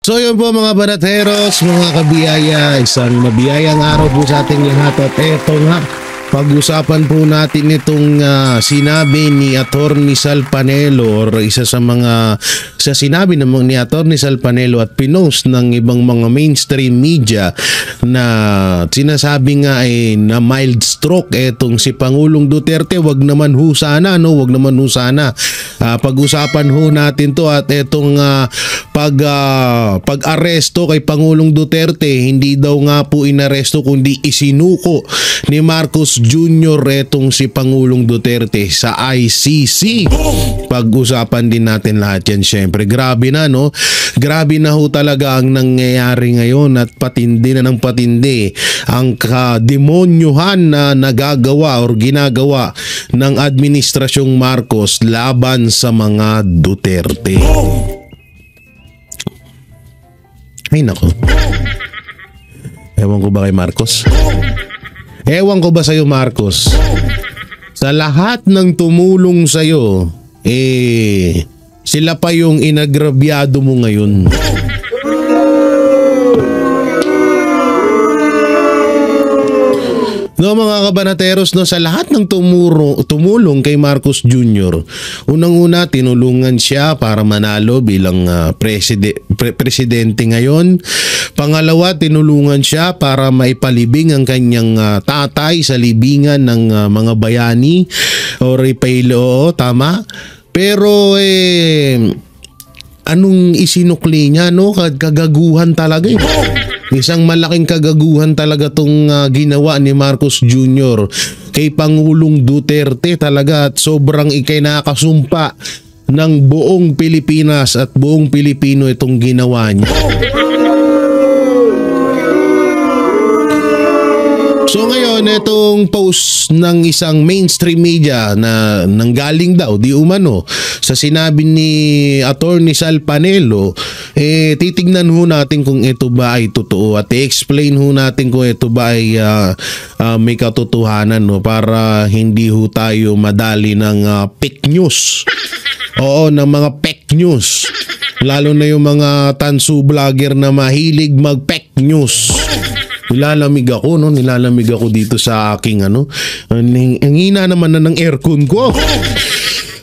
So yun po mga banateros, mga kabiyaya, isang mabiyayang araw po sa ating lahat at eto nga, pag-usapan po natin itong sinabi ni Atty. Sal Panelo or isa sa sinabi naman ni Atty. Sal Panelo at pinost ng ibang mga mainstream media na sinasabi nga ay na mild stroke etong si Pangulong Duterte. Wag naman ho sana, pag-usapan ho natin to at etong pag-aresto kay Pangulong Duterte, hindi daw nga po inaresto kundi isinuko ni Marcos Jr. etong si Pangulong Duterte sa ICC. Pag-usapan din natin lahat yan syempre. Grabe na no? Grabe na ho talaga ang nangyayari ngayon at patindi na ng patindi ang kademonyohan na nagagawa or ginagawa ng Administrasyong Marcos laban sa mga Duterte. Ay nako. Ewan ko ba kay Marcos? Ewan ko ba sa'yo Marcos? Sa lahat ng tumulong sa'yo, sila pa yung inagrabyado mo ngayon. No mga kabanateros, no, sa lahat ng tumulong kay Marcos Jr., unang-una tinulungan siya para manalo bilang presidente ngayon. Pangalawa, tinulungan siya para maipalibing ang kanyang tatay sa libingan ng mga bayani o repaylo, tama? Pero anong isinukli niya, no? Kagaguhan talaga eh. Isang malaking kagaguhan talaga tong ginawa ni Marcos Jr. kay Pangulong Duterte talaga at sobrang ikinakasumpa ng buong Pilipinas at buong Pilipino itong ginawa niya. So ngayon, itong post ng isang mainstream media na nanggaling daw, di umano, sa sinabi ni Atty. Sal Panelo, titignan ho natin kung ito ba ay totoo at i-explain ho natin kung ito ba ay may katotohanan, no, para hindi ho tayo madali ng fake news. Oo, ng mga fake news. Lalo na yung mga tansu vlogger na mahilig mag-fake news. Nilalamig ako dito sa aking ang hina naman na ng aircon ko.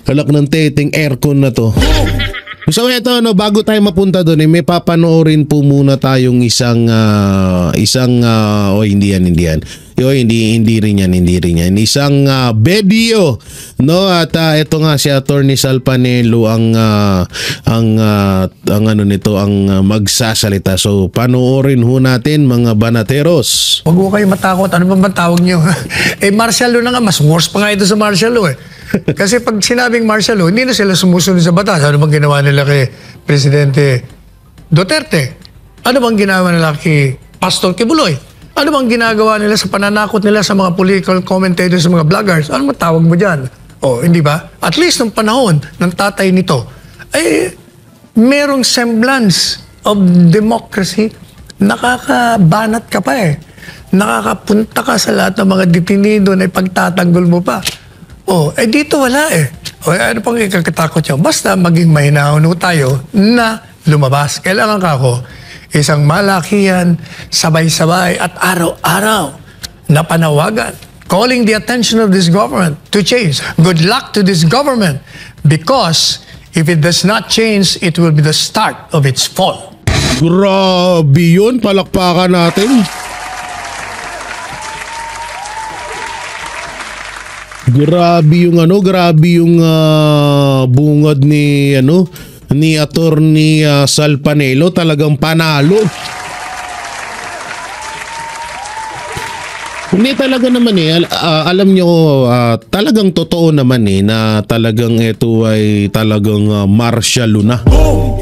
Kalak ng teteng aircon na to. So eto, no, bago tayo mapunta doon, may papanoorin po muna tayong isang hindi rin yan. Isang video, no, at ito nga si Atty. Sal Panelo ang magsasalita. So panoorin ho natin mga banateros. Huwag mo kayo matakot. Ano ba tawag niyo? Martial law na nga. Mas worse pa nga ito sa martial law eh. Kasi pag sinabing martial law, hindi na sila sumusunod sa batas. Ano bang ginawa nila kay Presidente Duterte? Ano bang ginawa nila kay Pastor Kibuloy? Ano bang ginagawa nila sa pananakot nila sa mga political commentators, sa mga vloggers? Ano matawag mo dyan? Hindi ba? At least nung panahon ng tatay nito, merong semblance of democracy. Nakakabanat ka pa eh. Nakakapunta ka sa lahat ng mga detenido na ipagtatanggol mo pa. Dito wala eh. Ano pang ikakatakot nyo? Basta maging mahinahon tayo na lumabas. Kailangan ka ako isang malakihan, sabay-sabay at araw-araw na panawagan, calling the attention of this government to change. Good luck to this government because if it does not change, it will be the start of its fall. Grabe yun, palakpakan natin. Grabe yung bungad ni Atty. Sal Panelo, talagang panalo. Hindi talaga naman alam nyo, talagang totoo naman na talagang ito ay talagang martial law na.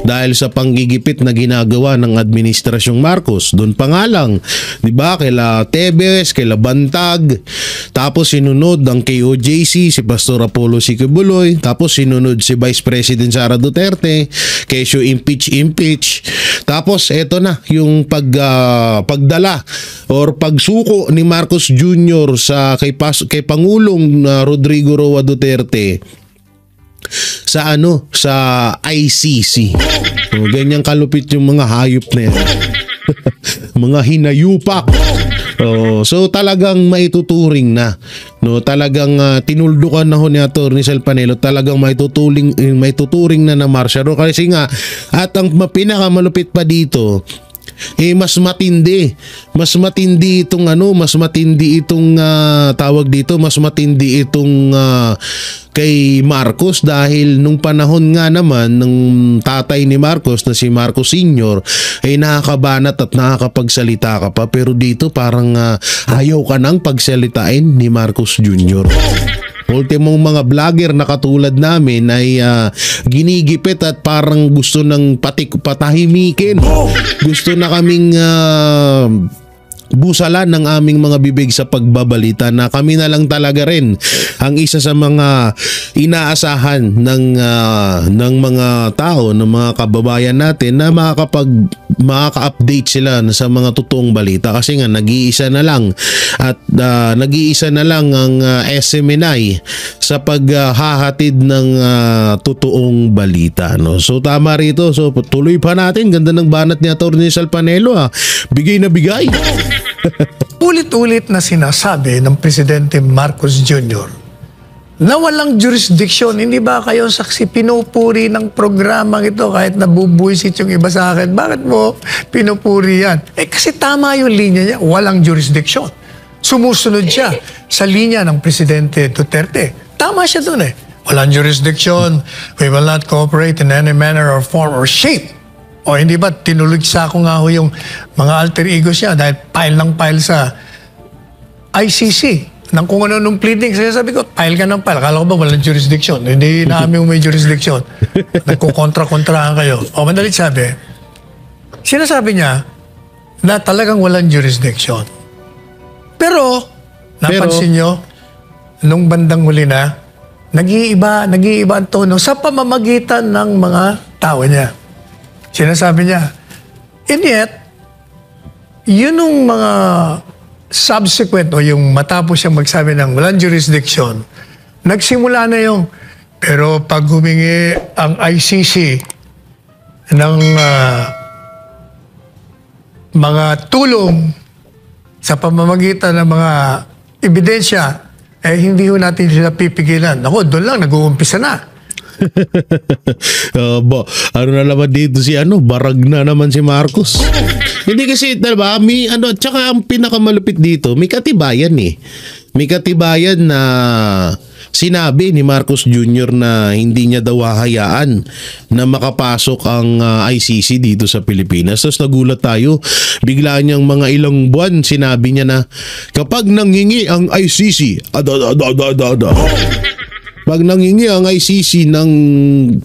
Dahil sa panggigipit na ginagawa ng Administrasyong Marcos. Doon pa nga lang, di ba, kaila Tebes, kaila Bantag, tapos sinunod ang KOJC, si Pastor Apollo Kibuloy, tapos sinunod si Vice President Sara Duterte, kesyo impeach. Tapos eto na, yung pagdala or pagsuko ni Marcos Jr. kay Pangulong Rodrigo Roa Duterte sa sa ICC. So, ganyan kalupit yung mga hayop na yan. Mga hinayupak. So talagang maituturing na, no, talagang tinuldukan na ho ni Atty. Sal Panelo, talagang maituturing na martial law kasi nga, at ang pinakamalupit pa dito, mas matindi itong tawag dito, mas matindi itong kay Marcos, dahil nung panahon nga naman ng tatay ni Marcos na si Marcos Sr. ay nakakabanat at nakakapagsalita ka pa, pero dito parang ayaw ka nang pagsalitain ni Marcos Jr. Ultimong mga vlogger na katulad namin ay ginigipit at parang gusto ng patahimikin. Gusto na kaming busalan ng aming mga bibig sa pagbabalita, na kami na lang talaga rin ang isa sa mga inaasahan ng mga tao, ng mga kababayan natin na makaka-update sila sa mga totoong balita, kasi nga nag-iisa na lang ang SMNI sa paghahatid ng totoong balita, no? So tama rito, so tuloy pa natin. Ganda ng banat ni Atty. Sal Panelo, bigay na bigay. Ulit-ulit na sinasabi ng Presidente Marcos Jr. na walang jurisdiction. Hindi ba kayo saksi pinupuri ng programang ito kahit nabubuisit yung iba sa akin? Bakit mo pinupuri yan? Kasi tama yung linya niya, walang jurisdiction. Sumusunod siya sa linya ng Presidente Duterte. Tama siya dun Walang jurisdiction. We will not cooperate in any manner or form or shape. O hindi ba, tinulugsa ko nga ho yung mga alter egos niya dahil file sa ICC ng kung ano nung pleading. Kaya sabi ko, file ka ng file. Akala ko ba walang jurisdiction? Hindi namin may jurisdiction. Nagkukontra-kontraan kayo. O madalit sabi, sinasabi niya na talagang walang jurisdiction. Pero, napansin nyo, nung bandang huli na, nag-iiba ang tono sa pamamagitan ng mga tao niya. Sinasabi niya. And yet, yun yung mga subsequent o yung matapos siyang magsabi ng walang jurisdiction, nagsimula na yung, pero pag humingi ang ICC ng mga tulong sa pamamagitan ng mga ebidensya, hindi ho natin sila pipigilan. Ako, doon lang, nag-uumpisa na. Ano na naman dito barag na naman si Marcos. Hindi kasi, diba, tsaka ang pinakamalupit dito, may katibayan May katibayan na sinabi ni Marcos Jr. na hindi niya daw hahayaan na makapasok ang ICC dito sa Pilipinas. Tapos nagulat tayo, bigla niyang mga ilang buwan sinabi niya na kapag nanghingi ang ICC, pag nangingi ang ICC ng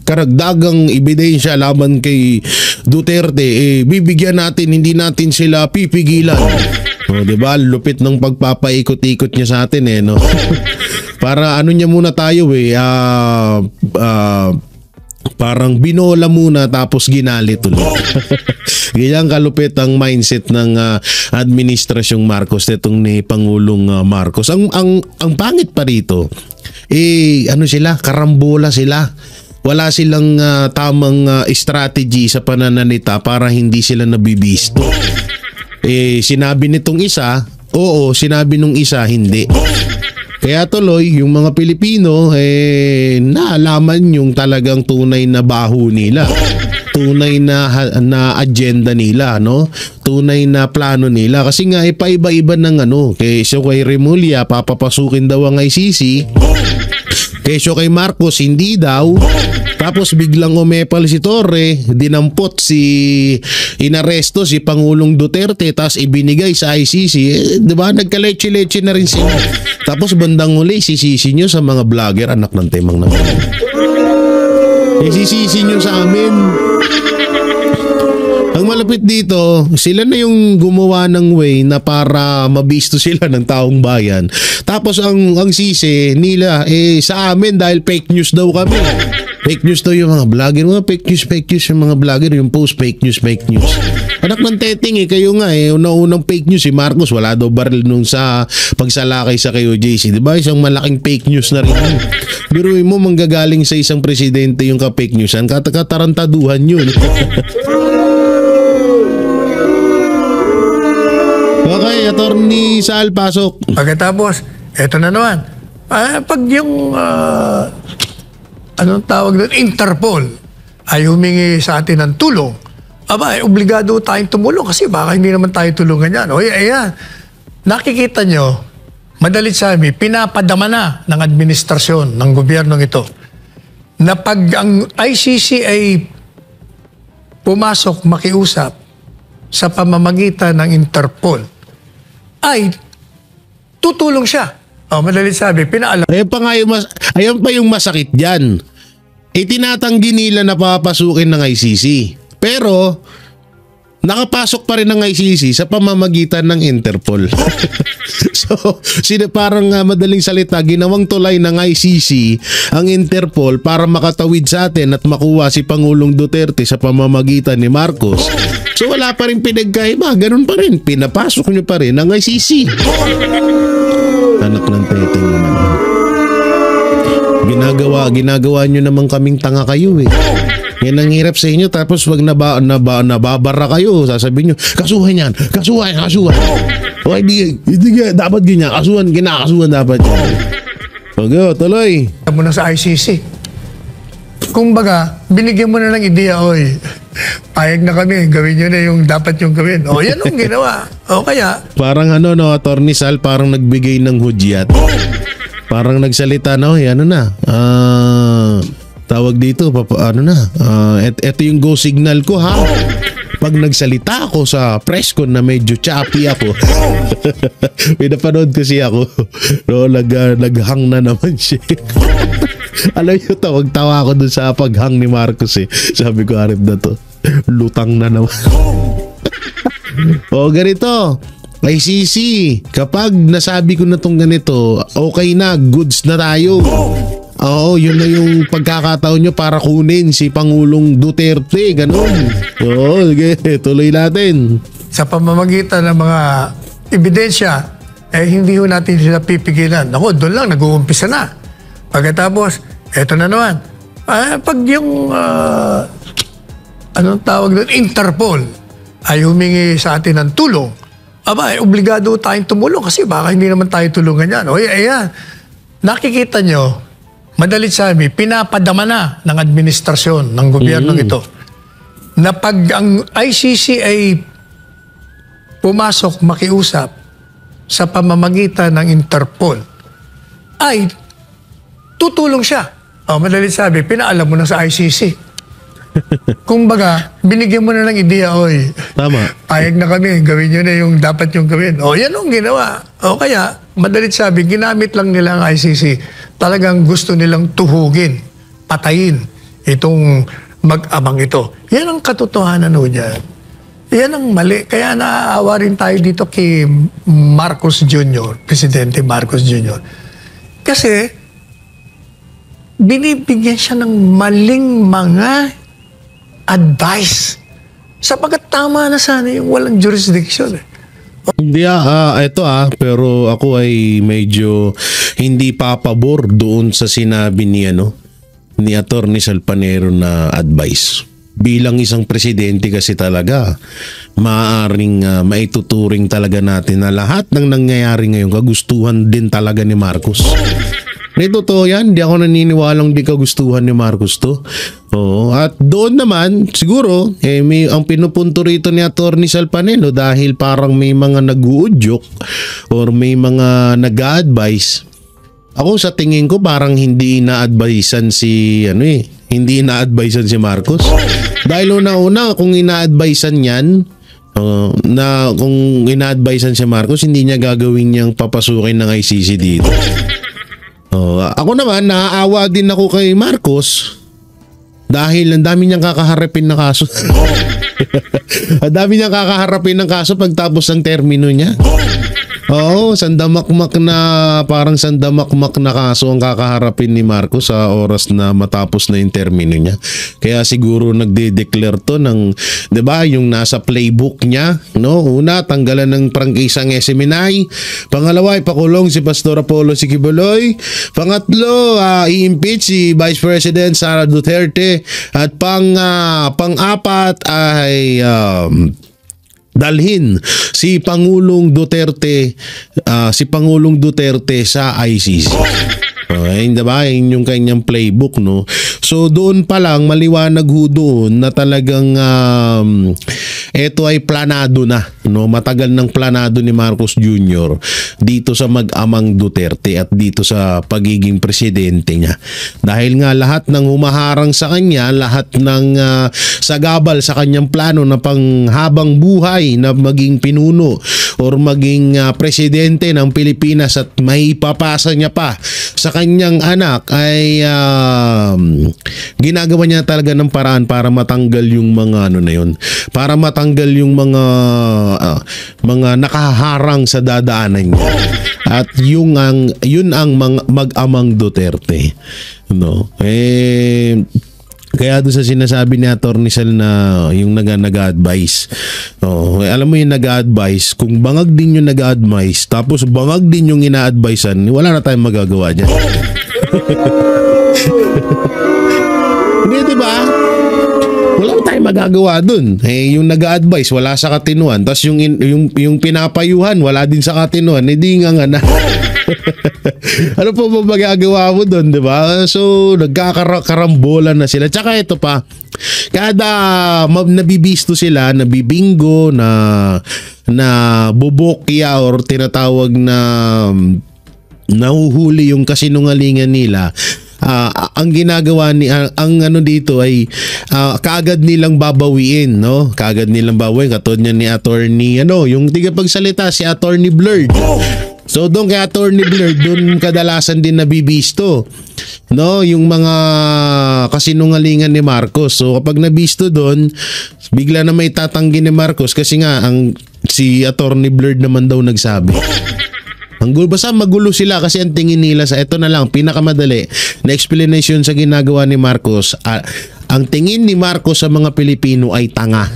karagdagang ebidensya laban kay Duterte, bibigyan natin, hindi natin sila pipigilan. Diba? Lupit ng pagpapaikot-ikot niya sa atin no? Para niya muna tayo parang binola muna tapos ginalit ulit. Ganyan kalupit ang mindset ng administrasyong Marcos, nitong ni Pangulong Marcos. Ang pangit pa rito, sila, karambola sila. Wala silang tamang strategy sa pananalita para hindi sila nabibisto. Sinabi nitong isa, oo, sinabi nung isa, hindi. Kaya tuloy, yung mga Pilipino, naalaman yung talagang tunay na baho nila. Tunay na agenda nila, no? Tunay na plano nila. Kasi nga, paiba-iba ng kay Remulla, papapasukin daw ang ICC. Kesyo kay Marcos, hindi daw. Tapos biglang umepal si Torre, dinampot inaresto si Pangulong Duterte, tapos ibinigay sa ICC. Diba? Nagkaleche-leche na rin sila. Tapos bandang huli, sisisi nyo sa mga vlogger, anak ng temang naman. Sisisi nyo sa amin. Ang malapit dito, sila na yung gumawa ng way na para mabisto sila ng taong bayan. Tapos ang sisi nila sa amin dahil fake news daw kami. Fake news daw yung mga vlogger. Mga fake news yung mga vlogger. Yung post fake news. Anak ng teting kayo nga una-unang fake news si Marcos. Wala daw baril nung sa pagsalakay sa KOJC. Diba? Isang malaking fake news na rin. Biruin mo manggagaling sa isang presidente yung ka-fake news. Ang katarantaduhan yun. Okay, Attorney Sal, pasok. Pagkatapos, eto na naman. Pag yung, anong tawag doon, Interpol, ay humingi sa atin ng tulong, obligado tayong tumulong kasi baka hindi naman tayo tulungan yan. O, ayan. Nakikita nyo, madalit sabi, pinapadama na ng administrasyon ng gobyernong ito na pag ang ICC ay pumasok, makiusap sa pamamagitan ng Interpol, ay tutulong siya. Madalit sabi, pinaalam. Ayan pa yung masakit dyan. Tinatanggi nila na papasukin ng ICC. Pero, nakapasok pa rin ng ICC sa pamamagitan ng Interpol. So, parang madaling salita, ginawang tulay ng ICC ang Interpol para makatawid sa atin at makuha si Pangulong Duterte sa pamamagitan ni Marcos. So, wala pa rin pinagkaiba. Ganun pa rin. Pinapasok nyo pa rin ang ICC. Anak ng teteng naman. Ginagawa nyo naman kaming tanga kayo eh. Yan ang hirap sa inyo. Tapos wag nababara kayo, sasabihin nyo, kasuhan yan. O hindi dapat ganyan. Kinakasuhan dapat yan. Okay, tuloy. Muna sa ICC. Kumbaga, binigyan mo na ng ideya, oy. Payag na kami, gawin nyo na yung dapat yung gawin. Yan ang ginawa. Kaya... Parang Attorney Sal, parang nagbigay ng hudyat. Parang nagsalita na, tawag dito, eto yung go signal ko ha. Pag nagsalita ako sa press con na medyo choppy ako, pinapanood kasi ako, naghang na naman siya. Alam nyo, tawag-tawa ako dun sa paghang ni Marcos eh. Sabi ko, arip na to, lutang na naman. Ganito. ICC, kapag nasabi ko na tong ganito, okay na, goods na tayo. Yun na yung pagkakataon nyo para kunin si Pangulong Duterte, ganun. Okay, tuloy natin. Sa pamamagitan ng mga ebidensya, hindi ho natin sila pipigilan. Doon lang, nag-uumpisa na. Pagkatapos, eto na naman. Pag yung, anong tawag doon, Interpol, ay humingi sa atin ng tulong, obligado tayong tumulong kasi baka hindi naman tayo tulungan yan. Ayan. Nakikita nyo, madalit sabi, pinapadama na ng administrasyon ng gobyernong ito na pag ang ICC ay pumasok, makiusap sa pamamagitan ng Interpol, ay tutulong siya. Madalit sabi, pinaalam mo na sa ICC. Kumbaga, binigyan mo na ng ideya, oy. Tama. Payag na kami, gawin nyo na yung dapat yung gawin. Yan ang ginawa. Kaya, madalit sabi, ginamit lang nila ang ICC. Talagang gusto nilang tuhugin, patayin itong mag-amang ito. Yan ang katotohanan ho dyan. Yan ang mali. Kaya naaawa rin tayo dito kay Marcos Jr., Presidente Marcos Jr. Kasi, binibigyan siya ng maling mga advice. Sapagkat tama na sana yung walang jurisdiction eh. Hindi pero ako ay medyo hindi papabor doon sa sinabi ni Attorney Salpanero na advice. Bilang isang presidente kasi talaga, maaaring maituturing talaga natin na lahat ng nangyayari ngayon kagustuhan din talaga ni Marcos. Totoo yan, di ako naniniwalang di kagustuhan ni Marcos to. At doon naman, siguro, ang pinupunto rito ni Attorney Salpanelo dahil parang may mga nag-uudyok or may mga nag-a-advise. Ako sa tingin ko parang hindi ina-advisean si Marcos. Dahil una-una kung ina-advisean yan, kung ina-advisean si Marcos, hindi niya gagawin niyang papasukin ng ICC dito. Ako naman, naaawa din ako kay Marcos dahil ang dami niyang kakaharapin na kaso. Ang dami niyang kakaharapin ng kaso pagtapos ng termino niya. Oo, sandamakmak na parang sandamakmak na kaso ang kakaharapin ni Marcos sa oras na matapos na yung termino niya. Kaya siguro nagde-declare to ng, 'di ba, yung nasa playbook niya, no? Una, tanggalan ng prangkisang SMNI. Pangalawa, ipakulong si Pastor Apollo Siquiboloy. Pangatlo, i-impeach si Vice President Sara Duterte. At pang-apat ay dalhin si Pangulong Duterte sa ICC. Okay, diba? Yun yung kanyang playbook, no? So doon pa lang maliwanag ho doon na talagang ito ay planado na, no? Matagal ng planado ni Marcos Jr. dito sa mag-amang Duterte at dito sa pagiging presidente niya. Dahil nga lahat ng humaharang sa kanya, lahat ng sagabal sa kanyang plano na panghabang buhay na maging pinuno or maging presidente ng Pilipinas at maipapasa niya pa sa kanyang anak ay ginagawa niya talaga ng paraan para matanggal yung mga ano na yun, para matanggal yung mga nakaharang sa dadaanan niya. At yun ang mag-amang Duterte, no? Kaya doon sa sinasabi ni Atty. Sal na yung nag-advise. Alam mo yung nag-advise, kung bangag din yung nag-advise, tapos bangag din yung ina-advisean, wala na tayong magagawa dyan. Hindi, diba? Wala na tayong magagawa dun. Yung nag-advise, wala sa katinuan. Tapos yung pinapayuhan, wala din sa katinuan. Hindi nga na. Ano po ba magagawa mo doon, di ba? So, nagkakarambola na sila. Tsaka ito pa, kada nabibisto sila, nabibingo, na bubokya or tinatawag na nahuhuli yung kasinungalingan nila, ang ginagawa ang ano dito ay kaagad nilang babawiin, no? Kaagad nilang babawiin, katulad niya ni attorney yung tigapagsalita si Attorney Blurred. So doon kay Attorney Blurred, doon kadalasan din nabibisto, no, yung mga kasinungalingan ni Marcos. So kapag nabisto doon, bigla na may tatanggi ni Marcos kasi nga si Attorney Blurred naman daw nagsabi. Basta magulo sila kasi ang tingin nila sa ito na lang, pinakamadali na explanation sa ginagawa ni Marcos. Ang tingin ni Marcos sa mga Pilipino ay tanga.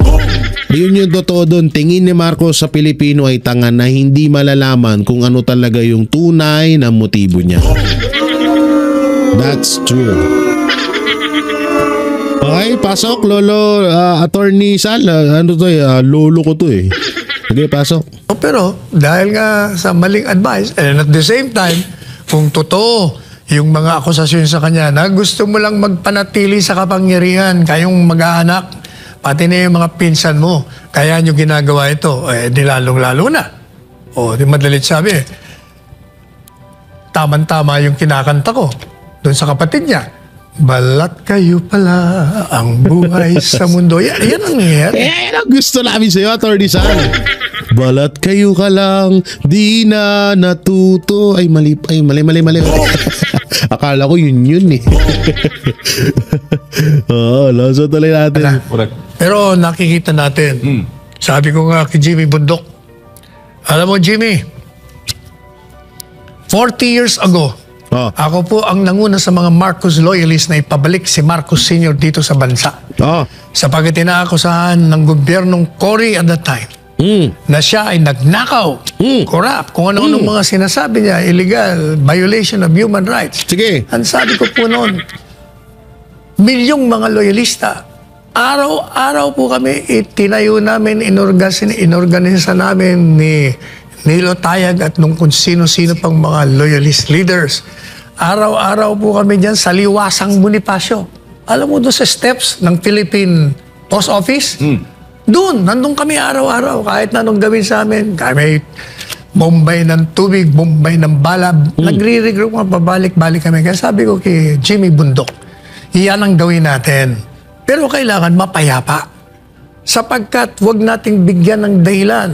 Yun yung totoo doon. Tingin ni Marcos sa Pilipino ay tanga na hindi malalaman kung ano talaga yung tunay na motibo niya. That's true. Okay, pasok, Lolo, Attorney Sal. Ano to lolo ko to eh. Okay, pasok. Pero dahil nga sa maling advice, and at the same time, kung totoo yung mga akusasyon sa kanya na gusto mo lang magpanatili sa kapangyarihan, kayong mag-aanak, pati na yung mga pinsan mo, kaya nyo ginagawa ito, di lalong-lalo na. Di madalit sabi, tama-tama yung kinakanta ko doon sa kapatid niya. Balat kayo pala ang buhay sa mundo. Yan ang nangyayari. Yan ang gusto namin sa'yo, Atty. Sal. Balat kayo ka lang, di na natuto. Ay, mali. Akala ko yun eh. Laso tuloy natin. Pero nakikita natin, sabi ko nga kay Jimmy Bundok, alam mo Jimmy, 40 years ago, ako po ang nanguna sa mga Marcos loyalists na ipabalik si Marcos Sr. dito sa bansa. Sapagkat inaakusahan ng gobyernong Cory at that time na siya ay nagnakaw, corrupt, kung ano-anong mga sinasabi niya, illegal, violation of human rights. Sige. Ang sabi ko po noon, milyong mga loyalista, araw-araw po kami itinayo namin, inorganisa namin ni Nilo Tayag at nung kung sino-sino pang mga loyalist leaders. Araw-araw po kami dyan sa Liwasang Bonifacio. Alam mo doon sa steps ng Philippine Post Office? Doon, nandun kami araw-araw. Kahit na anong gawin sa amin, kami bombay ng tubig, bombay ng bala. Nagre-regroup nga, pabalik-balik kami. Kaya sabi ko kay Jimmy Bundok, iyan ang gawin natin. Pero kailangan mapayapa. Sapagkat wag nating bigyan ng dahilan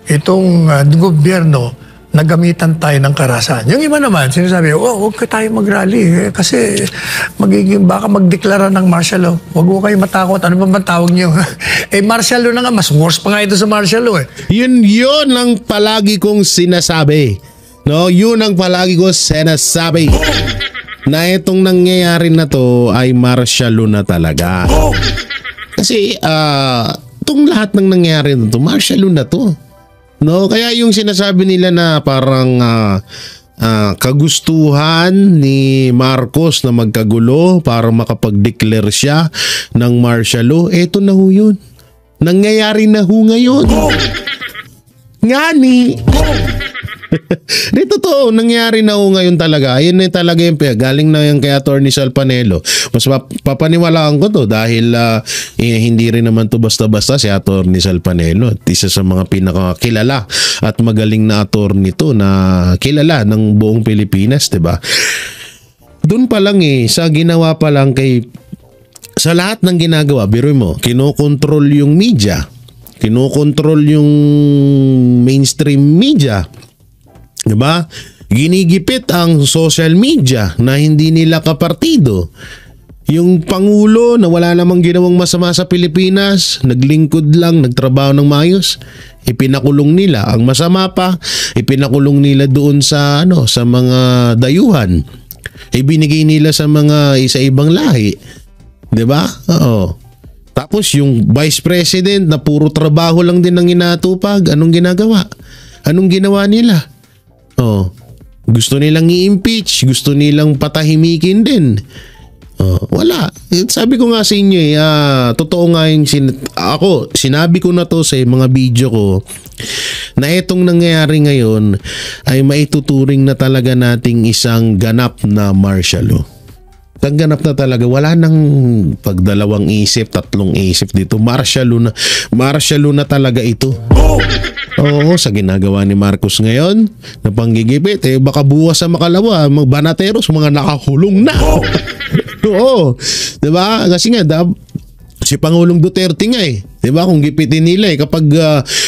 itong gobyerno nagamitan tayo ng karahasan. Yung iba naman, sinasabi, huwag ka tayo mag-rally kasi baka magdeklara ng martial law. Huwag mo kayo matakot. Ano ba man tawag niyo? Martial law na nga, mas worse pa nga ito sa martial law . Yun ang palagi kong sinasabi. No, yun ang palagi kong sinasabi. Na itong nangyayari na to ay martial law na talaga. Kasi itong lahat ng nangyayari na to, martial law na to. No, kaya yung sinasabi nila na parang kagustuhan ni Marcos na magkagulo para makapag-declare siya ng martial law, eto na ho yun. Nangyayari na ho ngayon. Ngani. Dito to, nangyari na ho ngayon talaga. Ayun na talaga yung galing na yung kay Attorney Sal Panelo. Mas papaniwalaan ko to dahil hindi rin naman to basta-basta si Attorney Sal Panelo. Isa sa mga pinakakilala at magaling na attorney to na kilala ng buong Pilipinas, diba? Doon pa lang sa ginawa pa lang sa lahat ng ginagawa, biro mo, kinokontrol yung media, kinokontrol yung mainstream media. Diba? Ginigipit ang social media na hindi nila kapartido. Yung Pangulo na wala namang ginawang masama sa Pilipinas, naglingkod lang, nagtrabaho ng maayos, ipinakulong nila. Ang masama pa, ipinakulong nila doon sa mga dayuhan. Ibinigay nila sa mga isa-ibang lahi. Diba? Oo. Tapos yung Vice President na puro trabaho lang din ang inatupag, anong ginagawa? Anong ginawa nila? Gusto nilang i-impeach, gusto nilang patahimikin din. Wala. Sabi ko nga sa inyo totoo nga yung sinabi ko na to sa mga video ko na itong nangyayari ngayon ay maituturing na talaga nating isang ganap na martial law. Ganap na talaga, wala nang pagdalawang isip, tatlong isip dito. Martial law na talaga ito. Oo, sa ginagawa ni Marcos ngayon na panggigipit, baka buwas sa makalawa, mga banateros, mga nakakulong na. Oo, diba? Kasi nga, si Pangulong Duterte nga diba? Kung gipitin nila kapag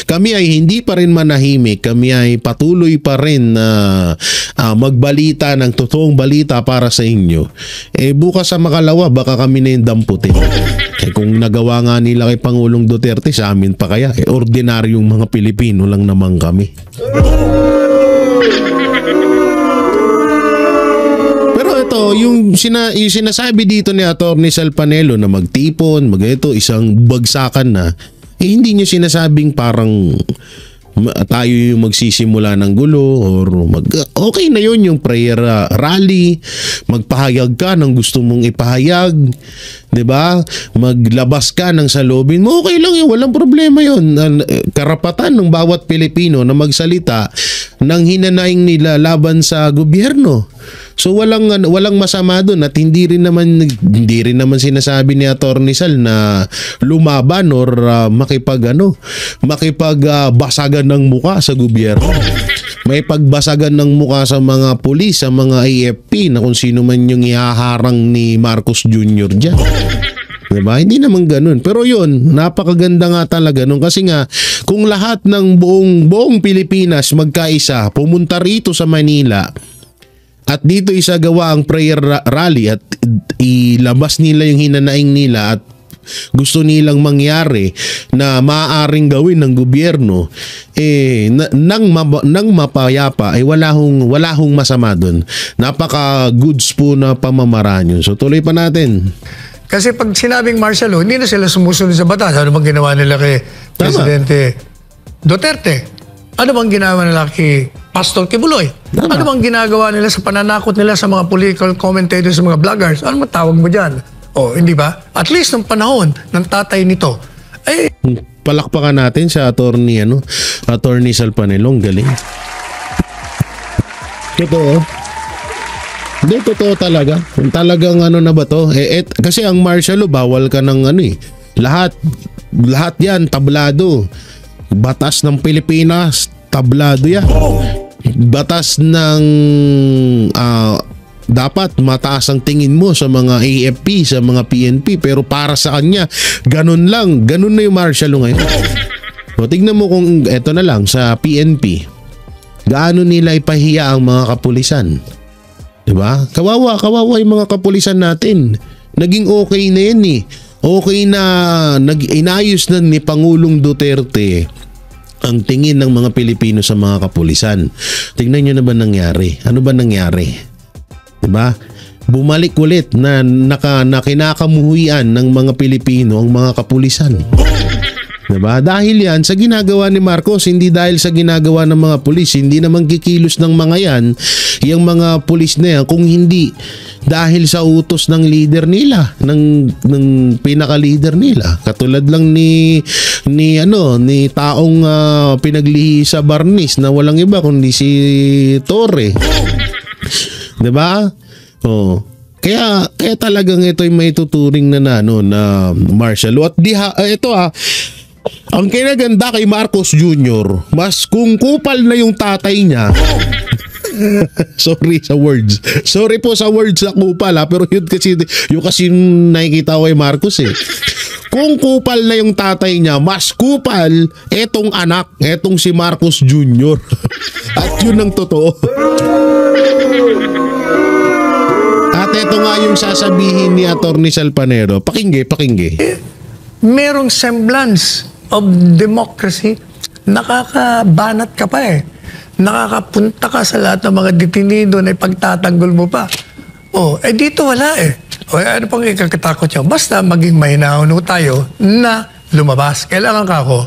kami ay hindi pa rin manahimik, kami ay patuloy pa rin magbalita ng totoong balita para sa inyo, bukas sa makalawa, baka kami na yung damputin. Kung nagawa nga nila kay Pangulong Duterte, sa amin pa kaya? Ordinaryong mga Pilipino lang naman kami. Pero ito, yung sinasabi dito ni Attorney Sal Panelo na magtipon, isang bagsakan na, hindi niya sinasabing parang tayo yung magsisimula ng gulo or okay na yun yung prayer rally, magpahayag ka ng gusto mong ipahayag, 'di ba? Maglabas ka ng saloobin mo, okay lang yun, walang problema yun. Karapatan ng bawat Pilipino na magsalita ng hinanaing nila laban sa gobyerno. So walang masama doon at hindi rin naman sinasabi ni Attorney Sal na lumaban or makipagbasagan ng muka sa gobyerno. May pagbasagan ng muka sa mga pulis, sa mga AFP na kung sino man yung ihaharang ni Marcos Jr. dyan. Diba? Hindi naman ganun. Pero yun, napakaganda nga talaga nun kasi nga kung lahat ng buong Pilipinas magkaisa, pumunta rito sa Manila at dito isagawa ang prayer rally at ilabas nila yung hinanaing nila at gusto nilang mangyari na maaaring gawin ng gobyerno, nang mapayapa ay wala hong masama doon. Napaka goods po na pamamaraan yun. So tuloy pa natin. Kasi pag sinabing martial law, hindi na sila sumusunod sa batas. Ano bang ginawa nila kay Presidente Duterte? Ano bang ginawa nila kay Pastor Kibuloy? Ano bang ginagawa nila sa pananakot nila sa mga political commentators, sa mga vloggers? Ano matawag mo dyan? Hindi ba? At least ng panahon ng tatay nito, palakpakan natin sa Attorney Sal Panelo, galing. Totoo. Hindi, totoo talaga. Kung talagang na ba to? Kasi ang martial law, bawal ka ng lahat yan, tablado. Batas ng Pilipinas, tablado yan. Batas ng dapat mataas ang tingin mo sa mga AFP, sa mga PNP, pero para sa kanya, ganun na yung martial law ngayon. So, tignan mo kung eto na lang sa PNP. gaano nila ipahiya ang mga kapulisan. 'Di ba? Kawawa yung mga kapulisan natin. Naging okay na 'yan eh. Okay na inayos na ni Pangulong Duterte ang tingin ng mga Pilipino sa mga kapulisan. Tingnan niyo na ba nangyari? Ano ba nangyari? 'Di ba? Bumalik ulit na kinakamuhian ng mga Pilipino ang mga kapulisan. Diba? Dahil yan sa ginagawa ni Marcos, hindi dahil sa ginagawa ng mga pulis, hindi naman kikilos ng mga yan, yung mga pulis na yan, kung hindi dahil sa utos ng leader nila, ng pinaka-leader nila. Katulad lang ni taong pinaglihi sa Barnis na walang iba kundi si Torre. Diba? Oh. Kaya talagang ito ay may tuturing na martial law. At ito ang kinaganda kay Marcos Jr., mas kung kupal na yung tatay niya. Sorry sa words. Sorry po sa words na kupal pero yun kasi nakikita ko kay Marcos eh. Kung kupal na yung tatay niya, mas kupal etong anak, etong si Marcos Jr. At yun ang totoo. At ito nga yung sasabihin ni Atty. Sal Panelo. Pakingge. Merong semblance of democracy. Nakakabanat ka pa eh. Nakakapunta ka sa lahat ng mga detenido na ipagtatanggol mo pa. Dito wala eh. Ano pang ikakatakot nyo? Basta maging mahinahon tayo na lumabas. Kailangan ka ako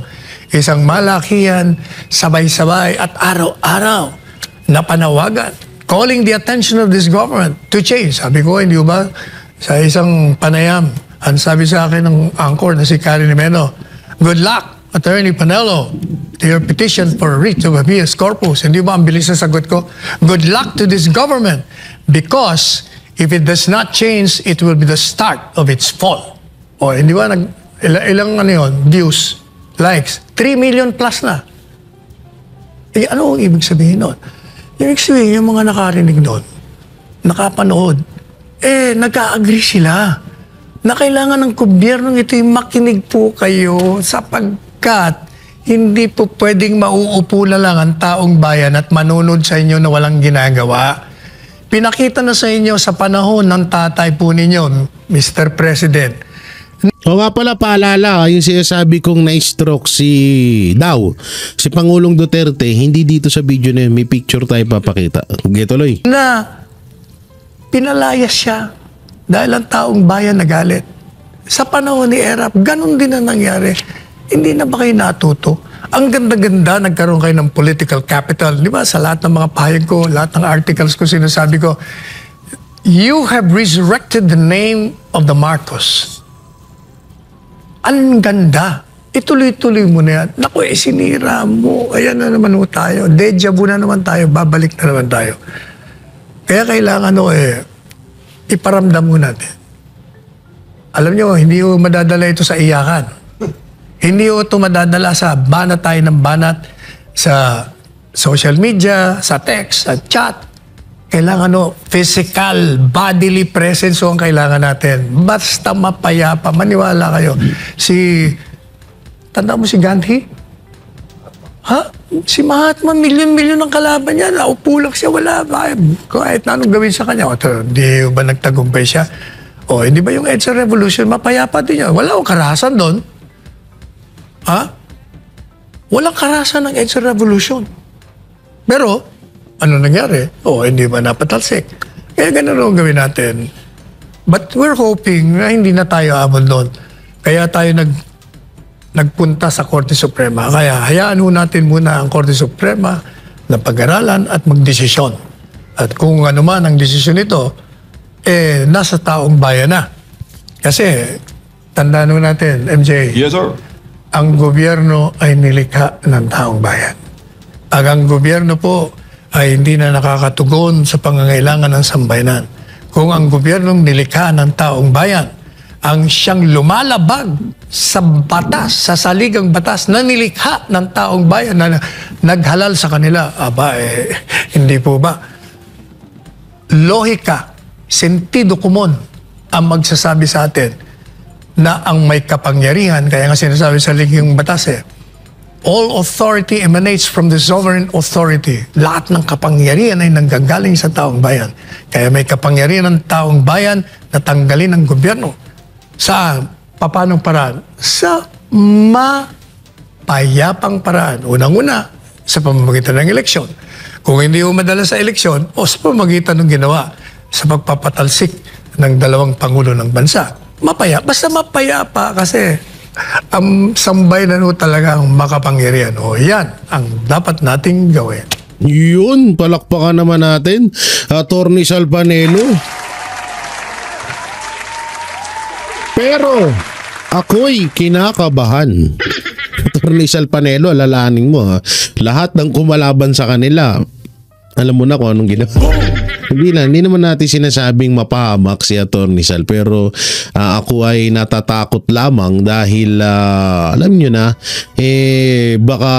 isang malakihan, sabay-sabay at araw-araw na panawagan. Calling the attention of this government to change. Sabi ko, hindi ba? Sa isang panayam, ang sabi sa akin ng anchor na si Karen Meno, good luck, Attorney Panelo, to your petition for writ of habeas corpus. Hindi ba ang bilis na sagot ko? Good luck to this government because if it does not change, it will be the start of its fall. Hindi ba? Ilang views, likes, 3 million plus na. Ano ang ibig sabihin nun? Ibig sabihin, yung mga nakarinig doon, nakapanood, nagka-agree sila na kailangan ng gobyernong ito'y makinig po kayo sapagkat hindi po pwedeng mauupo na lang ang taong bayan at manunod sa inyo na walang ginagawa. Pinakita na sa inyo sa panahon ng tatay po ninyo, Mr. President. O nga pala, paalala, yung sinasabi kong na-stroke si Pangulong Duterte, hindi dito sa video na yun, may picture tayo papakita. Tuloy. Na pinalayas siya dahil ang taong bayan nagalit. Sa panahon ni Erap, ganun din ang nangyari. Hindi na ba kayo natuto? Ang ganda-ganda, nagkaroon kayo ng political capital. Di ba, sa lahat ng mga pahayag ko, lahat ng articles ko, sinasabi ko, you have resurrected the name of the Marcos. Ang ganda. Ituloy-tuloy mo na yan. Naku, sinira mo. Ayan na naman tayo. Deja vu na naman tayo. Babalik na naman tayo. Kaya kailangan iparamdam mo natin. Alam nyo, hindi mo madadala ito sa iyakan. Hindi mo ito madadala sa banat tayo ng banat sa social media, sa text, sa chat. Kailangan physical, bodily presence ang kailangan natin. Basta mapayapa, maniwala kayo. Tanda mo si Gandhi? Si Mahatma, milyon-milyon ang kalaban niya. Naupo lang siya, wala ba? Kahit na anong gawin sa kanya. Hindi ba nagtagumpay siya? Hindi ba yung EDSA Revolution, mapayapa din niya? Wala akong karahasan doon. Walang karahasan ng EDSA Revolution. Pero, ano nangyari? Hindi ba napatalsik? Kaya ganun ang gawin natin. But we're hoping na hindi na tayo abot doon. Kaya tayo nagpunta sa Korte Suprema. Kaya hayaan natin muna ang Korte Suprema na pag-aralan at magdesisyon. At kung ano man ang desisyon nito, nasa taong bayan na. Kasi, tandaan natin, MJ. Yes, sir. Ang gobyerno ay nilikha ng taong bayan. Ang gobyerno po ay hindi na nakakatugon sa pangangailangan ng sambayanan. Kung ang gobyernong nilikha ng taong bayan ang siyang lumalabag sa batas, sa saligang batas na nilikha ng taong bayan na naghalal sa kanila, hindi po ba? Lohika, sentido komon ang magsasabi sa atin na ang may kapangyarihan, kaya nga sinasabi sa likhing batas all authority emanates from the sovereign authority. Lahat ng kapangyarihan ay nanggagaling sa taong bayan. Kaya may kapangyarihan ng taong bayan na tanggalin ng gobyerno. Sa papanong paraan? Sa mapayapang paraan. Unang-una, sa pamamagitan ng eleksyon. Kung hindi umadala sa eleksyon, o sa pamamagitan ng ginawa sa pagpapatalsik ng dalawang pangulo ng bansa. Basta mapayapa kasi ang sambayanan ho talaga ang makapangyarihan. O yan ang dapat nating gawin. Yun, palakpakan naman natin, Atty. Sal Panelo. Pero ako'y kinakabahan. Atty. Sal Panelo, alalahanin mo ha. Lahat ng kumalaban sa kanila, alam mo na kung anong ginawa. Hindi naman natin sinasabing mapahamak si Atty. Sal, pero ako ay natatakot lamang dahil alam nyo na, baka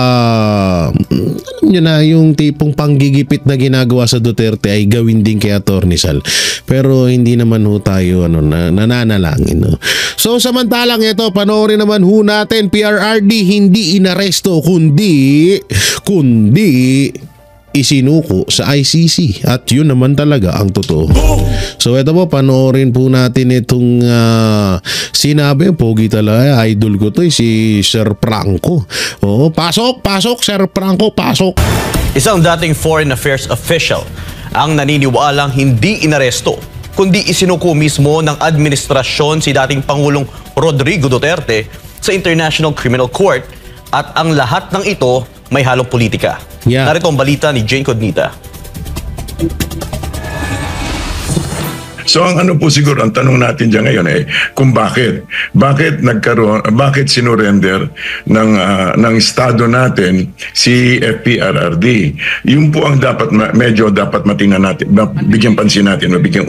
alam nyo na yung tipong panggigipit na ginagawa sa Duterte ay gawin din kay Atty. Sal. Pero hindi naman ho tayo nananalangin. No? So samantalang ito, panoorin naman ho natin, PRRD hindi inaresto kundi isinuko sa ICC at yun naman talaga ang totoo. So ito po, panoorin po natin itong sinabi, pogi talaga, idol ko to si Sir Franco. Pasok Sir Franco, pasok. Isang dating foreign affairs official ang naniniwalang hindi inaresto kundi isinuko mismo ng administrasyon si dating Pangulong Rodrigo Duterte sa International Criminal Court at ang lahat ng ito may halong politika. Yeah. Narito ang balita ni Jane Cognita. So ang ano po siguro, ang tanong natin dyan ngayon kung bakit sinurrender ng Estado natin si FPRRD. Yun po ang medyo dapat matingnan natin, bigyan pansin natin, bigyan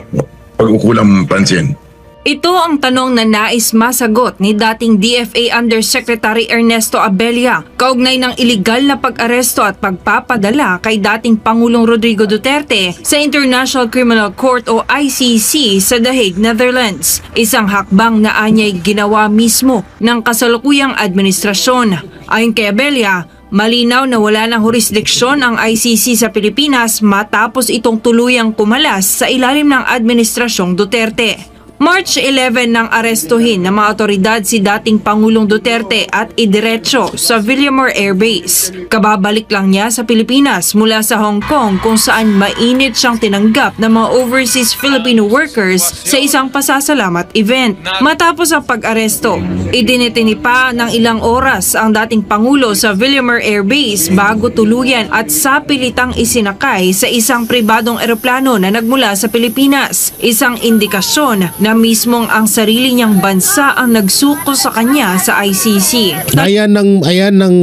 pag-ukulang pansin. Ito ang tanong na nais masagot ni dating DFA Undersecretary Ernesto Abella kaugnay ng iligal na pag-aresto at pagpapadala kay dating Pangulong Rodrigo Duterte sa International Criminal Court o ICC sa The Hague, Netherlands. Isang hakbang na anyay ginawa mismo ng kasalukuyang administrasyon. Ayon kay Abella, malinaw na wala ng jurisdiksyon ang ICC sa Pilipinas matapos itong tuluyang kumalas sa ilalim ng administrasyong Duterte. March 11 nang arestuhin ng mga otoridad si dating Pangulong Duterte at idiretso sa Villamor Air Base. Kababalik lang niya sa Pilipinas mula sa Hong Kong kung saan mainit siyang tinanggap ng mga overseas Filipino workers sa isang pasasalamat event. Matapos ang pag-aresto, idinetini pa ng ilang oras ang dating Pangulo sa Villamor Air Base bago tuluyan at sapilitang isinakay sa isang pribadong eroplano na nagmula sa Pilipinas. Isang indikasyon na mismong ang sarili niyang bansa ang nagsuko sa kanya sa ICC. Ayan ang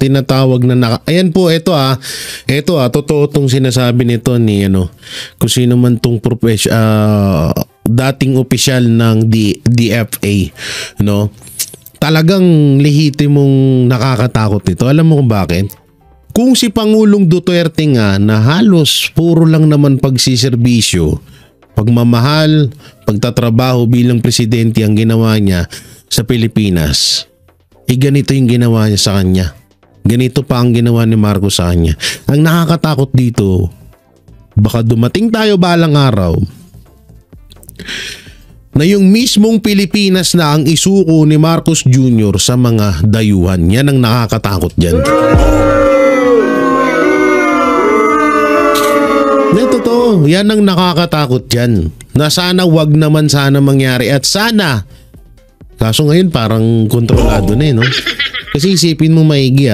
tinatawag na ayan po, ito totoo tong sinasabi nito ni kung sino man tong dating opisyal ng DFA, talagang lehitimong nakakatakot nito. Alam mo kung bakit? Kung si Pangulong Duterte nga na halos puro lang naman pagsiservisyo, pagmamahal, pagtatrabaho bilang presidente ang ginawa niya sa Pilipinas, ganito yung ginawa niya sa kanya. Ganito pa ang ginawa ni Marcos sa kanya. Ang nakakatakot dito, baka dumating tayo balang araw na yung mismong Pilipinas na ang isuko ni Marcos Jr. sa mga dayuhan. Yan ang nakakatakot dyan. Totoo, yan ang nakakatakot dyan. Na sana wag naman sana mangyari at sana. Kaso ngayon parang kontrolado na no? Kasi isipin mo maigi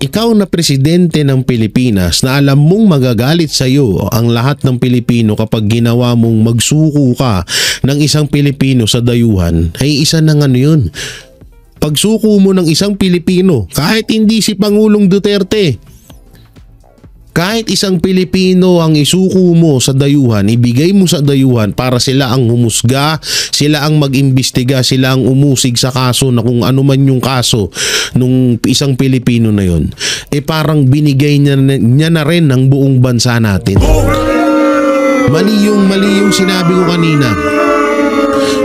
ikaw na presidente ng Pilipinas na alam mong magagalit sa iyo ang lahat ng Pilipino kapag ginawa mong magsuko ka ng isang Pilipino sa dayuhan, ay isa ng yun. Pagsuko mo ng isang Pilipino, kahit hindi si Pangulong Duterte, kahit isang Pilipino ang isuko mo sa dayuhan, ibigay mo sa dayuhan para sila ang humusga, sila ang mag-imbestiga, sila ang umusig sa kaso na kung ano man yung kaso nung isang Pilipino na yun, parang binigay niya na rin ng buong bansa natin. Mali yung sinabi ko kanina.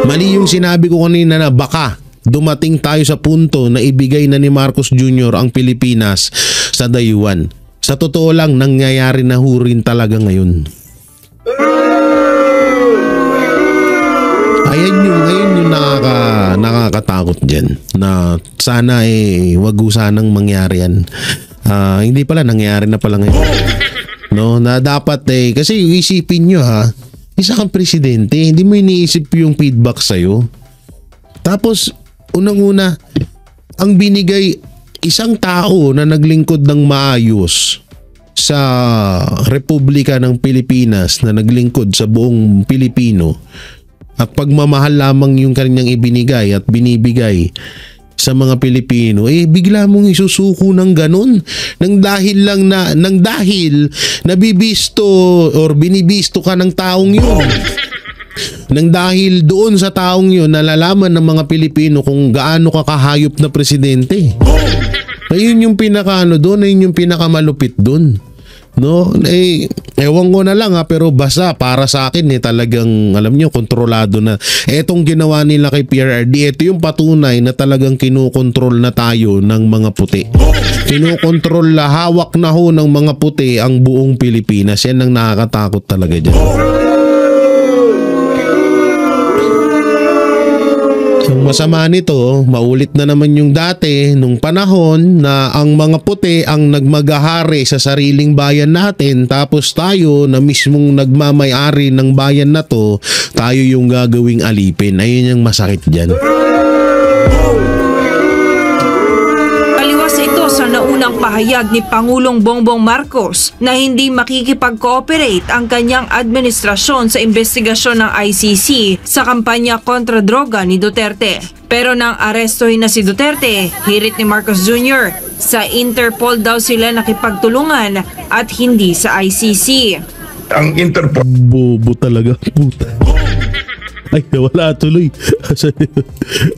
Mali yung sinabi ko kanina na baka dumating tayo sa punto na ibigay na ni Marcos Jr. ang Pilipinas sa dayuhan. Sa totoo lang, nangyayari na ho rin talaga ngayon. Ayun yung nakakatakot dyan, na sana wag sanang mangyari yan. Hindi pala, nangyari na pala ngayon. No, na dapat kasi isipin nyo isa kang presidente, hindi mo iniisip yung feedback sa'yo. Tapos, unang-una, ang binigay isang tao na naglingkod ng maayos sa Republika ng Pilipinas, na naglingkod sa buong Pilipino, at pagmamahal lamang yung kanyang ibinigay at binibigay sa mga Pilipino, bigla mong isusuko ng ganun nang dahil nabibisto or binibisto ka ng taong yun. Nang dahil doon sa taong yun, nalalaman ng mga Pilipino kung gaano ka kahayop na presidente. Ayun yung pinakaano doon, ayun yung pinakamalupit doon. No, ewan ko na lang pero basta para sa akin talagang alam niyo, kontrolado na. Etong ginawa nila kay PRRD, ito yung patunay na talagang kinokontrol na tayo ng mga puti. Kinokontrol na, hawak na ho ng mga puti ang buong Pilipinas. Yan ang nakakatakot talaga dyan. Ang masama nito, maulit na naman yung dati nung panahon na ang mga puti ang nagmagahari sa sariling bayan natin, tapos tayo na mismong nagmamay-ari ng bayan na to, tayo yung gagawing alipin. Ayun yung masakit dyan. Sa naunang pahayag ni Pangulong Bongbong Marcos na hindi makikipag-cooperate ang kanyang administrasyon sa investigasyon ng ICC sa kampanya kontra droga ni Duterte. Pero nang arestuhin na si Duterte, hirit ni Marcos Jr., sa Interpol daw sila nakipagtulungan at hindi sa ICC. Ang Interpol... Bobo talaga, puta. Ay, wala tuloy.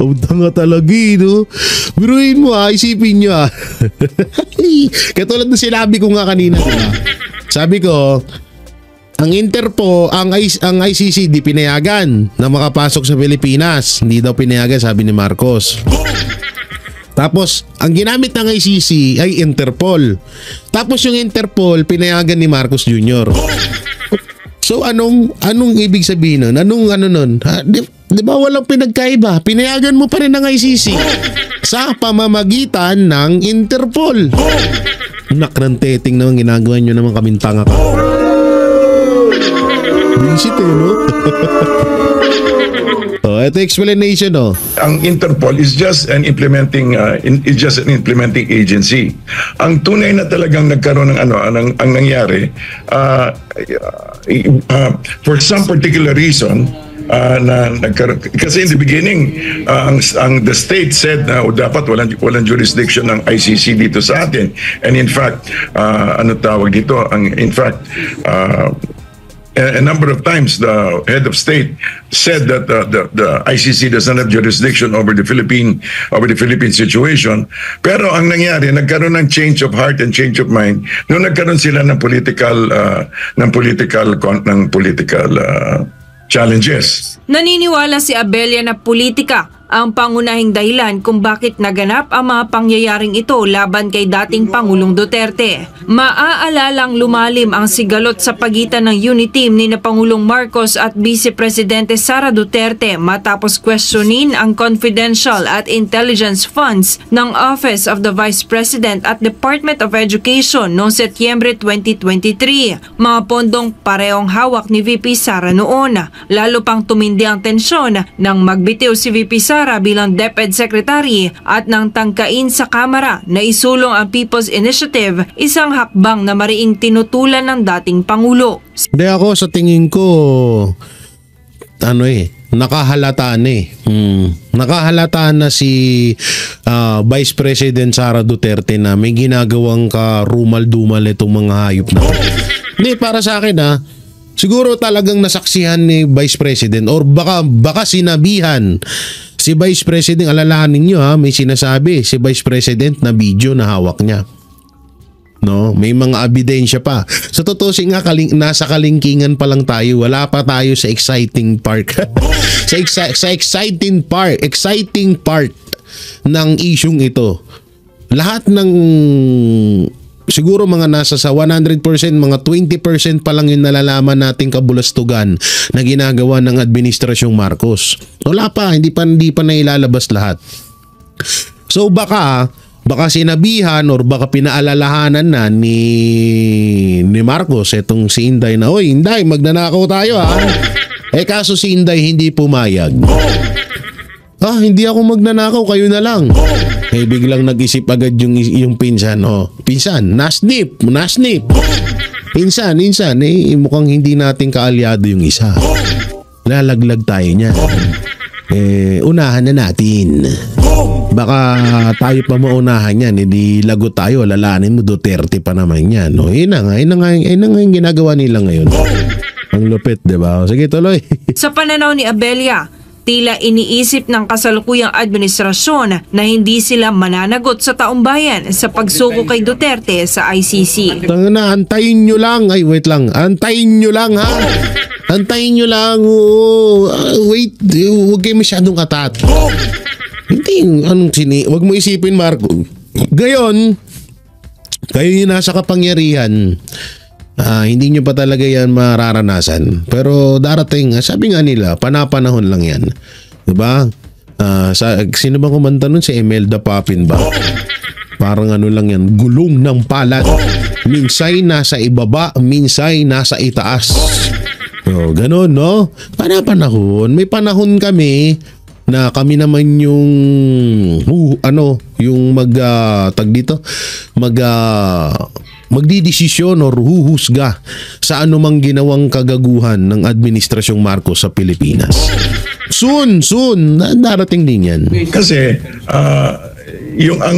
Ang tanga talaga, no? Biruin mo isipin nyo Katulad na sinabi ko nga kanina, diba? Sabi ko, ang Interpol, ang ICC di pinayagan na makapasok sa Pilipinas. Hindi daw pinayagan, sabi ni Marcos. Tapos, ang ginamit ng ICC ay Interpol. Tapos yung Interpol, pinayagan ni Marcos Jr. So anong ibig sabihin nun? Anong nun? Di ba walang pinagkaiba? Pinayagan mo pa rin ng ICC sa pamamagitan ng Interpol. Nakranteting naman, ginagawa nyo naman kaming tanga ka. Visit no? Ito explanation Ang Interpol is just an implementing agency. Ang tunay na talagang nagkaroon ng ang nangyari for some particular reason na nagkaroon, kasi in the beginning the state said na dapat walang jurisdiction ng ICC dito sa atin, and in fact a number of times the head of state said that the ICC does not have jurisdiction over the Philippine situation. Pero ang nangyari, nagkaroon ng change of heart and change of mind nung nagkaroon sila ng political challenges. Naniniwala si Abella na politika ang pangunahing dahilan kung bakit naganap ang mga pangyayaring ito laban kay dating Pangulong Duterte. Maaalalang lumalim ang sigalot sa pagitan ng unity team ni Pangulong Marcos at Vice Presidente Sara Duterte matapos questionin ang confidential at intelligence funds ng Office of the Vice President at Department of Education noong Setyembre 2023. Mga pondong parehong hawak ni VP Sara noon. Lalo pang tumindi ang tensyon nang magbitiw si VP Sara bilang DepEd Secretary at nang tangkain sa Kamara na isulong ang People's Initiative, isang hakbang na mariing tinutulan ng dating Pangulo. Hindi, ako sa tingin ko nakahalata nakahalata na si Vice President Sara Duterte na may ginagawang karumal-dumal itong mga hayop na. Hindi, para sa akin siguro talagang nasaksihan ni Vice President or baka sinabihan si Vice President. Alalahanin nyo may sinasabi si Vice President na video na hawak niya. No, may mga ebidensya pa. Sa totoo nga nasa kalingkingan pa lang tayo. Wala pa tayo sa exciting part. sa exciting part ng isyung ito. Lahat ng siguro mga nasa sa 100%, mga 20% pa lang yung nalalaman nating kabulastugan na ginagawa ng Administrasyong Marcos. Wala pa, hindi pa nailalabas lahat. So baka sinabihan or baka pinaalalahanan na ni Marcos etong si Inday na, "Oy, Inday, magnanakaw tayo ha." Kaso si Inday hindi pumayag. Hindi ako magnanakaw, kayo na lang. Biglang nag-isip agad yung pinsan. Pinsan, nasnip. Pinsan, mukhang hindi natin kaalyado yung isa. Lalaglag tayo niyan. Unahan na natin. Baka tayo pa maunahan yan, hindi lagot tayo, lalanin mo, Duterte pa naman yan. Yun na nga yung ginagawa nila ngayon. Ang lupit, diba? Sige, tuloy. Sa pananaw ni Abella, tila iniisip ng kasalukuyang administrasyon na hindi sila mananagot sa taumbayan sa pagsuko kay Duterte sa ICC. Antayin nyo lang. Ay, wait lang. Antayin nyo lang, ha? Antayin nyo lang. Wait, huwag kayo masyadong atat. Hindi, wag mo isipin, Marco. Gayon, kayo yung nasa kapangyarihan, hindi nyo pa talaga yan mararanasan. Pero darating, sabi nga nila, panapanahon lang yan. Diba? Sino ba kumanta nun? Si Imelda Papin ba? Parang lang yan, gulong ng palad. Minsay nasa ibaba, minsay nasa itaas. Ganon, no? Panapanahon. May panahon kami na kami naman yung magdidesisyon or huhusga sa anumang ginawang kagaguhan ng Administrasyong Marcos sa Pilipinas. Soon, darating din yan. Kasi ang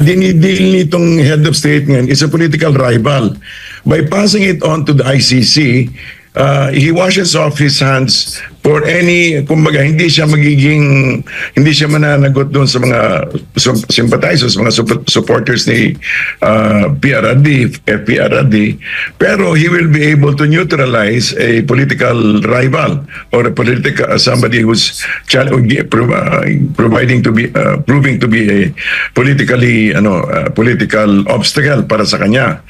dinidil nitong head of state ngayon is a political rival. By passing it on to the ICC, he washes off his hands for any, kumbaga, hindi siya mananagot doon sa mga sympathizers, mga supporters ni FPRRD, pero he will be able to neutralize a political rival or somebody who's proving to be a political obstacle para sa kanya.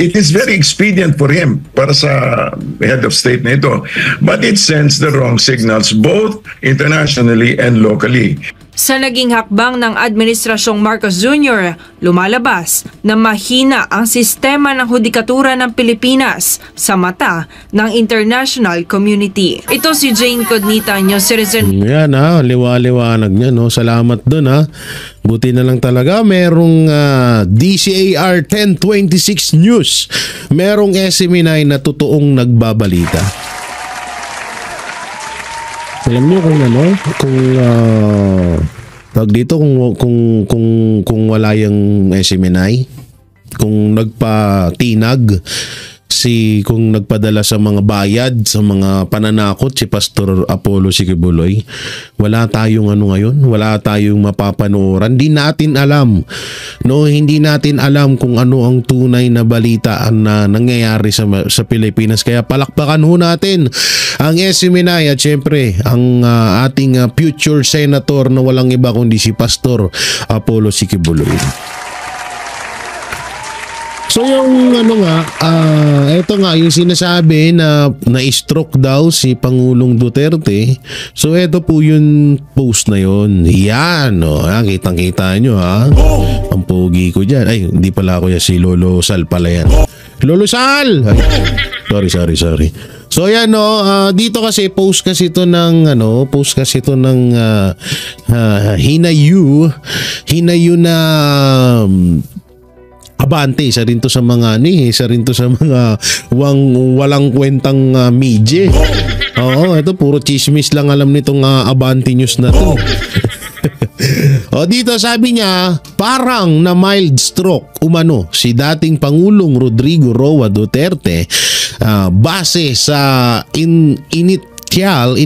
It is very expedient for him, para sa head of state na ito, but it sends the wrong signals both internationally and locally. Sa naging hakbang ng Administrasyong Marcos Jr., lumalabas na mahina ang sistema ng hudikatura ng Pilipinas sa mata ng international community. Ito si Jane Cognita, News Citizen. Yan liwa-liwanag niya, no? Salamat dun, ha. Buti na lang talaga merong DCAR 1026 News. Merong SME9 na totoong nagbabalita. Alam niyo tawag dito kung wala yung SMNI, kung nagpatinag kung nagpadala sa mga bayad, sa mga pananakot si Pastor Apollo Sikibuloy, wala tayong ngayon, wala tayong mapapanooran. Hindi natin alam kung ano ang tunay na balita na nangyayari sa Pilipinas. Kaya palakpakan ho natin ang SMNI at syempre ang ating future senator na walang iba kundi si Pastor Apollo Sikibuloy. So yung ito nga yung sinasabi na na-stroke daw si Pangulong Duterte. So ito po yung post na yon. Yan, kitang-kita nyo, ha. Ang pogi ko dyan. Ay, hindi pala ako yan, si Lolo Sal pala yan. Lolo Sal! Ay, sorry. So yan, dito kasi post kasi ito ng Hinayu na abante, isa rin to sa mga walang kwentang media. Oo, ito puro chismis lang alam nitong Abante News na to. Dito sabi niya, parang na mild stroke umano si dating Pangulong Rodrigo Roa Duterte base sa initial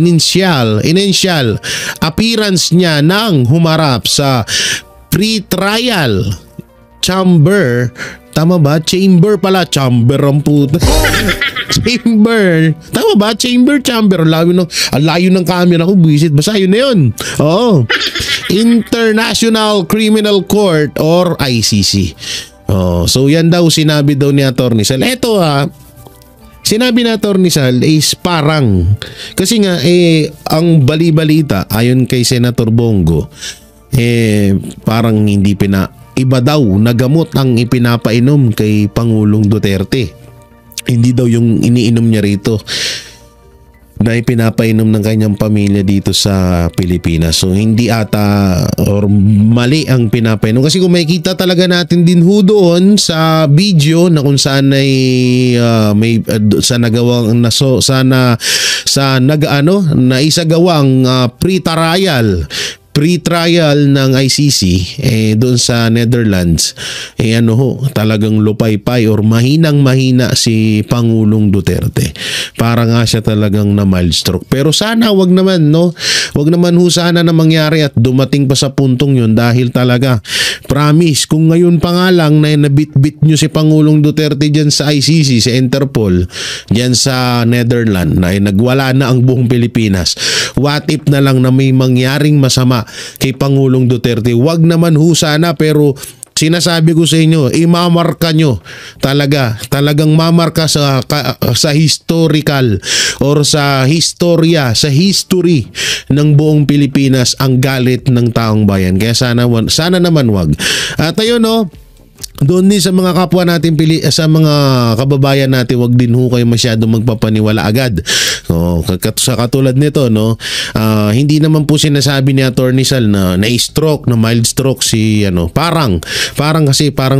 appearance niya nang humarap sa pre-trial chamber Tama ba? Chamber pala. Chamber ang puta. Chamber. Tama ba? Chamber. Ang layo ng camera ko. Buisit. Basta yun na yun. Oo. International Criminal Court or ICC. Oh, so yan daw sinabi daw ni Atty. Sal. Eto sinabi ni Atty. Sal is parang kasi nga ang bali-balita ayon kay Senator Bongo parang hindi iba daw na gamot ang ipinapainom kay Pangulong Duterte. Hindi daw yung iniinom niya rito na ipinapainom ng kanyang pamilya dito sa Pilipinas. So hindi ata or mali ang pinapainom. Kasi kung makikita talaga natin din ho doon sa video na kung saan ay may sa nagawang naisagawang pre-trial ng ICC doon sa Netherlands talagang lupaypay or mahinang-mahina si Pangulong Duterte. Para nga siya talagang na mild stroke. Pero sana wag naman ho sana na mangyari at dumating pa sa puntong yun dahil talaga promise kung ngayon pa nga lang na nabitbit nyo si Pangulong Duterte dyan sa ICC, sa Interpol dyan sa Netherlands na nagwala na ang buong Pilipinas. What if na lang na may mangyaring masama kay Pangulong Duterte? Wag naman ho sana, pero sinasabi ko sa inyo, imamarka nyo talagang mamarka sa historical or sa history ng buong Pilipinas ang galit ng taong bayan. Kaya sana naman wag. At ayun doon din sa mga kapwa natin, sa mga kababayan natin, wag din ho kayo masyado magpapaniwala agad. Sa katulad nito, hindi naman po sinasabi ni Atty. Sal na stroke, na mild stroke si parang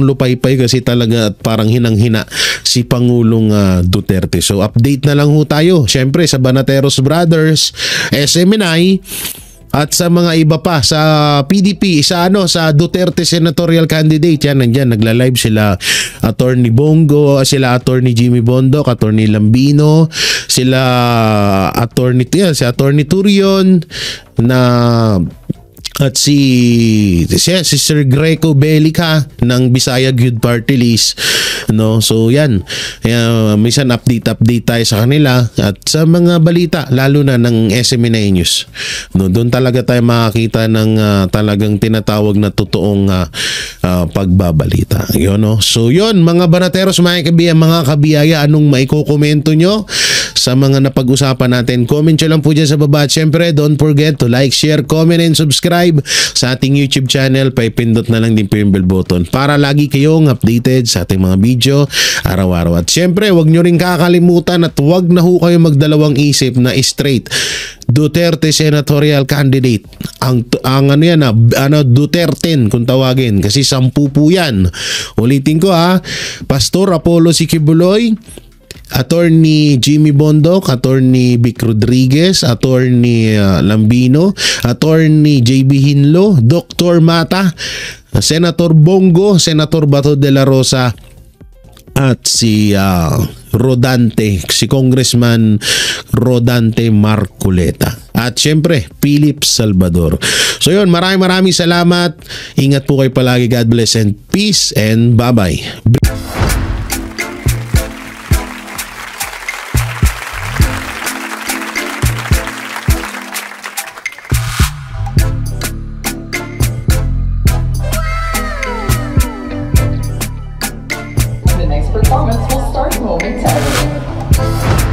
lupaypay kasi talaga at parang hinang-hina si Pangulong Duterte. So update na lang ho tayo. Syempre sa Banateros Brothers, SMNI, at sa mga iba pa sa PDP, sa Duterte senatorial candidate, yan nandiyan nagla-live sila Atty. Bongo, sila Atty. Jimmy Bondoc, Atty. Lambino, sila si Atty. Turion at si Sir Greco Belica ng Bisaya Youth Party List, so yan, minsan update tayo sa kanila at sa mga balita lalo na ng SMNI News, doon talaga tayo makakita ng talagang tinatawag na totoong pagbabalita. So yun mga Banateros, mga kabiyaya, anong maikukomento nyo sa mga napag-usapan natin? Comment nyo lang po dyan sa baba at syempre don't forget to like, share, comment and subscribe sa ating YouTube channel. Paipindot na lang din po yung bell button para lagi kayong updated sa ating mga video araw-araw. At syempre, wag nyo rin kakalimutan at wag na ho kayo magdalawang isip na straight Duterte senatorial candidate. Ang Duterte kung tawagin, kasi 10 po yan. Ulitin ko Pastor Apollo Sikibuloy, Attorney Jimmy Bondoc, Attorney Vic Rodriguez, Attorney Lambino, Attorney JB Hinlo, Dr. Mata, Senator Bongo, Senator Bato de la Rosa, at si Rodante, si Congressman Rodante Marcoleta. At syempre, Philip Salvador. So yun, maraming salamat. Ingat po kayo palagi. God bless and peace and bye-bye. The next performance will start momentarily.